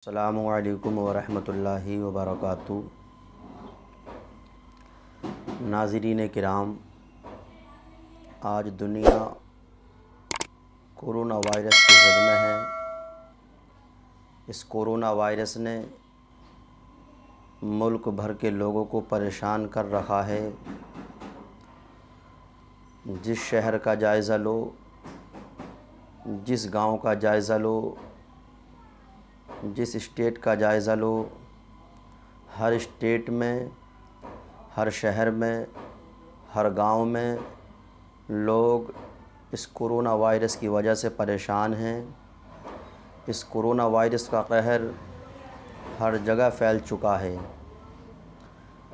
السلام علیکم ورحمۃ اللہ وبرکاتہ۔ ناظرین کرام، آج دنیا کورونا وائرس کی زد میں ہے۔ اس کورونا وائرس نے ملک بھر کے لوگوں کو پریشان کر رکھا ہے۔ جس شہر کا جائزہ لو، جس گاؤں کا جائزہ لو، جس اسٹیٹ کا جائزہ لو، ہر اسٹیٹ میں، ہر شہر میں، ہر گاؤں میں لوگ اس کورونا وائرس کی وجہ سے پریشان ہیں۔ اس کورونا وائرس کا قہر ہر جگہ پھیل چکا ہے۔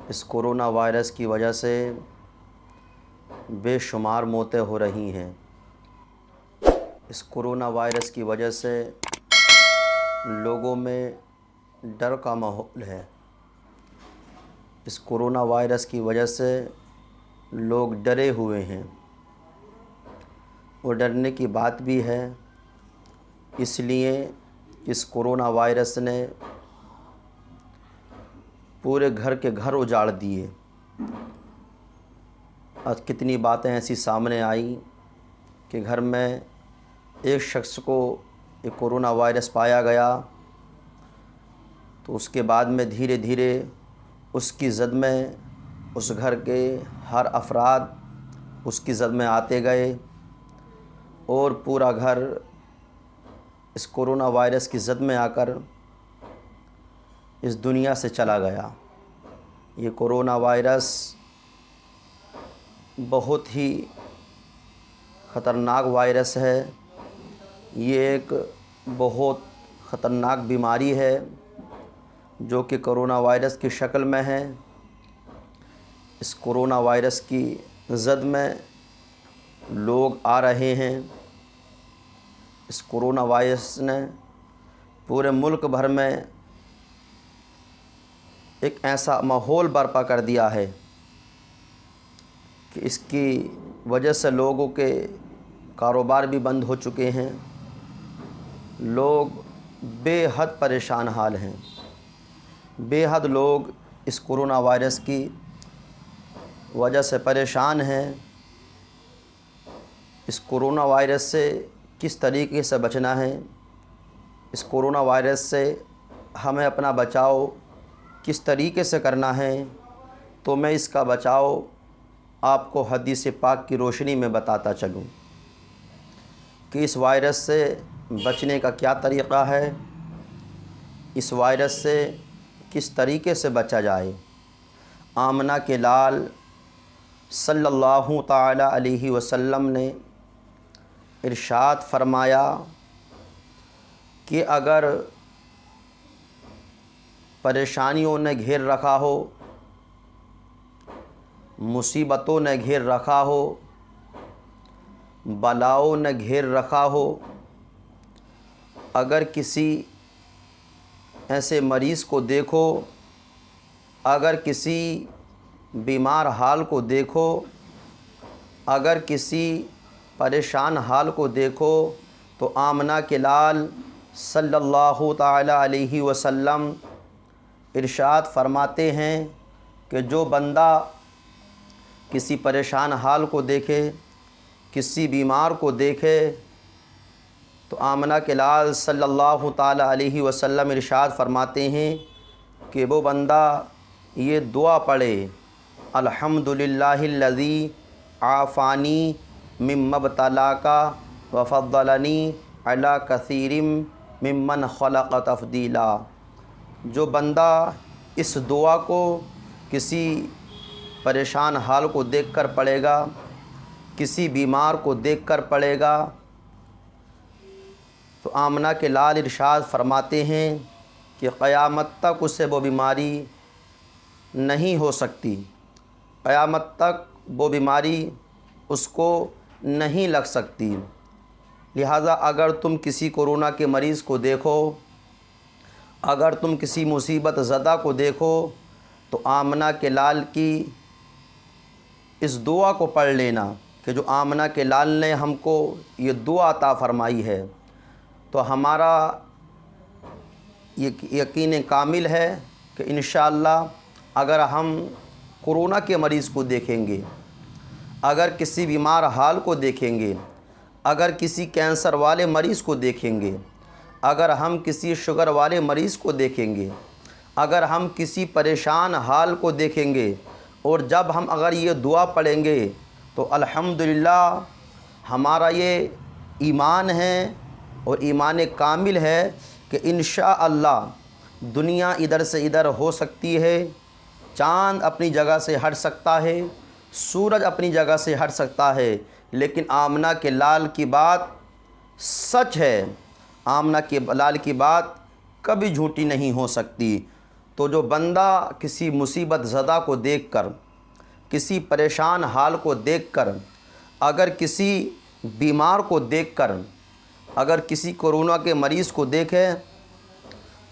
اس کورونا وائرس کی وجہ سے بے شمار موتیں ہو رہی ہیں۔ اس کورونا وائرس کی وجہ سے لوگوں میں ڈر کا ماحول ہے۔ اس کورونا وائرس کی وجہ سے لوگ ڈرے ہوئے ہیں۔ وہ ڈرنے کی بات بھی ہے، اس لیے اس کورونا وائرس نے پورے گھر کے گھر اجاڑ دیے۔ آج کتنی باتیں ایسی سامنے آئیں کہ گھر میں ایک شخص کو یہ کورونا وائرس پایا گیا تو اس کے بعد میں دھیرے دھیرے اس کی زد میں اس گھر کے ہر افراد اس کی زد میں آتے گئے اور پورا گھر اس کورونا وائرس کی زد میں آ کر اس دنیا سے چلا گیا۔ یہ کورونا وائرس بہت ہی خطرناک وائرس ہے۔ یہ ایک بہت خطرناک بیماری ہے جو کہ کرونا وائرس کی شکل میں ہے۔ اس کورونا وائرس کی زد میں لوگ آ رہے ہیں۔ اس کورونا وائرس نے پورے ملک بھر میں ایک ایسا ماحول برپا کر دیا ہے کہ اس کی وجہ سے لوگوں کے کاروبار بھی بند ہو چکے ہیں۔ لوگ بے حد پریشان حال ہیں۔ بے حد لوگ اس کورونا وائرس کی وجہ سے پریشان ہیں۔ اس کورونا وائرس سے کس طریقے سے بچنا ہے، اس کورونا وائرس سے ہمیں اپنا بچاؤ کس طریقے سے کرنا ہے، تو میں اس کا بچاؤ آپ کو حدیث پاک کی روشنی میں بتاتا چلوں کہ اس وائرس سے بچنے کا کیا طریقہ ہے، اس وائرس سے کس طریقے سے بچا جائے۔ آمنہ کے لال صلی اللہ تعالی علیہ وسلم نے ارشاد فرمایا کہ اگر پریشانیوں نے گھیر رکھا ہو، مصیبتوں نے گھیر رکھا ہو، بلاؤں نے گھیر رکھا ہو، اگر کسی ایسے مریض کو دیکھو، اگر کسی بیمار حال کو دیکھو، اگر کسی پریشان حال کو دیکھو، تو آمنہ کے لال صلی اللہ تعالی علیہ وسلم ارشاد فرماتے ہیں کہ جو بندہ کسی پریشان حال کو دیکھے، کسی بیمار کو دیکھے، تو آمنہ کے لال صلی اللہ تعالی علیہ وسلم ارشاد فرماتے ہیں کہ وہ بندہ یہ دعا پڑھے، الحمدللہ الذی عافانی مما ابتلاک وفضلنی علی کثیر ممن خلق تفضیلا۔ جو بندہ اس دعا کو کسی پریشان حال کو دیکھ کر پڑھے گا، کسی بیمار کو دیکھ کر پڑھے گا، تو آمنہ کے لال ارشاد فرماتے ہیں کہ قیامت تک اسے وہ بیماری نہیں ہو سکتی، قیامت تک وہ بیماری اس کو نہیں لگ سکتی۔ لہٰذا اگر تم کسی کورونا کے مریض کو دیکھو، اگر تم کسی مصیبت زدہ کو دیکھو، تو آمنہ کے لال کی اس دعا کو پڑھ لینا کہ جو آمنہ کے لال نے ہم کو یہ دعا عطا فرمائی ہے، تو ہمارا یقین کامل ہے کہ انشاءاللہ اگر ہم کورونا کے مریض کو دیکھیں گے، اگر کسی بیمار حال کو دیکھیں گے، اگر کسی کینسر والے مریض کو دیکھیں گے، اگر ہم کسی شوگر والے مریض کو دیکھیں گے، اگر ہم کسی پریشان حال کو دیکھیں گے، اور جب ہم اگر یہ دعا پڑھیں گے تو الحمدللہ ہمارا یہ ایمان ہے اور ایمان کامل ہے کہ انشاءاللہ دنیا ادھر سے ادھر ہو سکتی ہے، چاند اپنی جگہ سے ہٹ سکتا ہے، سورج اپنی جگہ سے ہٹ سکتا ہے، لیکن آمنہ کے لال کی بات سچ ہے، آمنہ کے لال کی بات کبھی جھوٹی نہیں ہو سکتی۔ تو جو بندہ کسی مصیبت زدہ کو دیکھ کر، کسی پریشان حال کو دیکھ کر، اگر کسی بیمار کو دیکھ کر، اگر کسی کورونا کے مریض کو دیکھے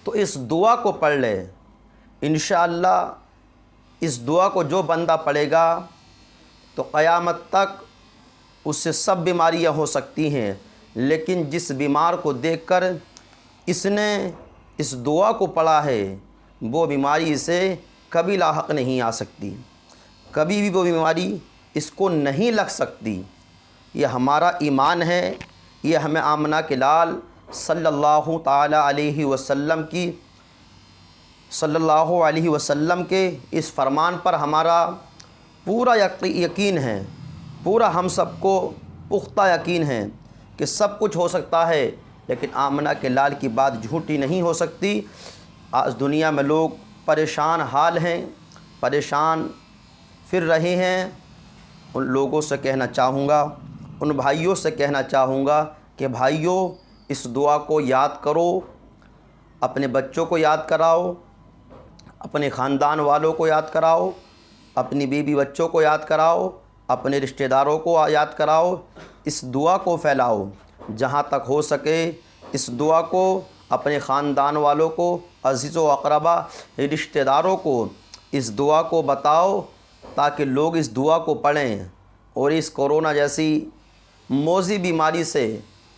تو اس دعا کو پڑھ لے، انشاءاللہ اس دعا کو جو بندہ پڑھے گا تو قیامت تک اس سے سب بیماریاں ہو سکتی ہیں، لیکن جس بیمار کو دیکھ کر اس نے اس دعا کو پڑھا ہے وہ بیماری سے کبھی لاحق نہیں آ سکتی، کبھی بھی وہ بیماری اس کو نہیں لگ سکتی۔ یہ ہمارا ایمان ہے، یہ ہمیں آمنہ کے لال صلی اللہ تعالی علیہ وسلم کے اس فرمان پر ہمارا پورا یقین ہے، پورا ہم سب کو پختہ یقین ہے کہ سب کچھ ہو سکتا ہے، لیکن آمنہ کے لال کی بات جھوٹی نہیں ہو سکتی۔ آج دنیا میں لوگ پریشان حال ہیں، پریشان پھر رہے ہیں، ان لوگوں سے کہنا چاہوں گا، ان بھائیوں سے کہنا چاہوں گا کہ بھائیوں اس دعا کو یاد کرو، اپنے بچوں کو یاد کراؤ، اپنے خاندان والوں کو یاد کراؤ، اپنی بیوی بچوں کو یاد کراؤ، اپنے رشتہ داروں کو یاد کراؤ، اس دعا کو پھیلاؤ، جہاں تک ہو سکے اس دعا کو اپنے خاندان والوں کو، عزیز و اقربا، رشتہ داروں کو اس دعا کو بتاؤ تاکہ لوگ اس دعا کو پڑھیں اور اس کورونا جیسی موذی بیماری سے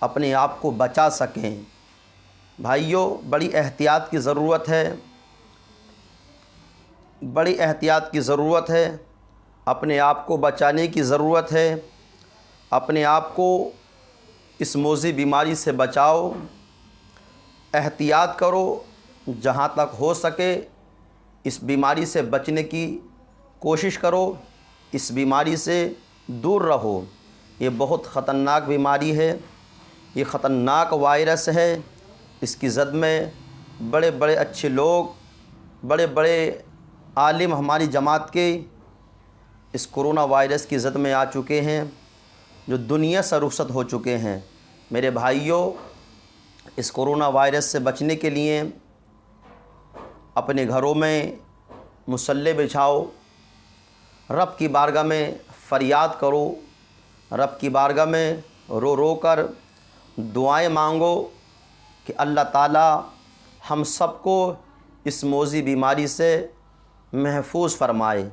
اپنے آپ کو بچا سکیں۔ بھائیوں بڑی احتیاط کی ضرورت ہے، بڑی احتیاط کی ضرورت ہے، اپنے آپ کو بچانے کی ضرورت ہے، اپنے آپ کو اس موذی بیماری سے بچاؤ، احتیاط کرو، جہاں تک ہو سکے اس بیماری سے بچنے کی کوشش کرو، اس بیماری سے دور رہو۔ یہ بہت خطرناک بیماری ہے، یہ خطرناک وائرس ہے، اس کی زد میں بڑے بڑے اچھے لوگ، بڑے بڑے عالم ہماری جماعت کے اس کرونا وائرس کی زد میں آ چکے ہیں، جو دنیا سے رخصت ہو چکے ہیں۔ میرے بھائیوں اس کرونا وائرس سے بچنے کے لیے اپنے گھروں میں مصلی بچھاؤ، رب کی بارگاہ میں فریاد کرو، رب کی بارگاہ میں رو رو کر دعائیں مانگو کہ اللہ تعالی ہم سب کو اس موذی بیماری سے محفوظ فرمائے،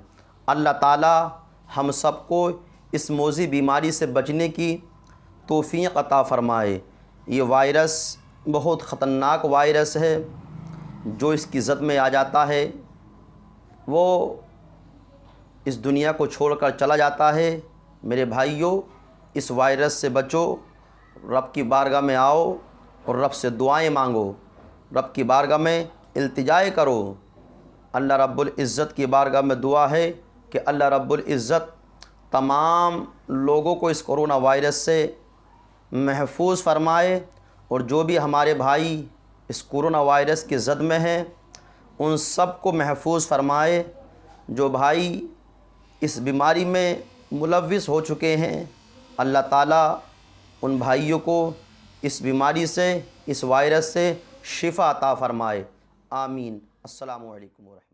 اللہ تعالی ہم سب کو اس موذی بیماری سے بچنے کی توفیق عطا فرمائے۔ یہ وائرس بہت خطرناک وائرس ہے، جو اس کی زد میں آ جاتا ہے وہ اس دنیا کو چھوڑ کر چلا جاتا ہے۔ میرے بھائیوں اس وائرس سے بچو، رب کی بارگاہ میں آؤ اور رب سے دعائیں مانگو، رب کی بارگاہ میں التجا کرو۔ اللہ رب العزت کی بارگاہ میں دعا ہے کہ اللہ رب العزت تمام لوگوں کو اس کرونا وائرس سے محفوظ فرمائے، اور جو بھی ہمارے بھائی اس کرونا وائرس کی زد میں ہیں ان سب کو محفوظ فرمائے۔ جو بھائی اس بیماری میں ملوث ہو چکے ہیں اللہ تعالیٰ ان بھائیوں کو اس بیماری سے، اس وائرس سے شفا عطا فرمائے، آمین۔ السلام علیکم ورحمۃ اللہ۔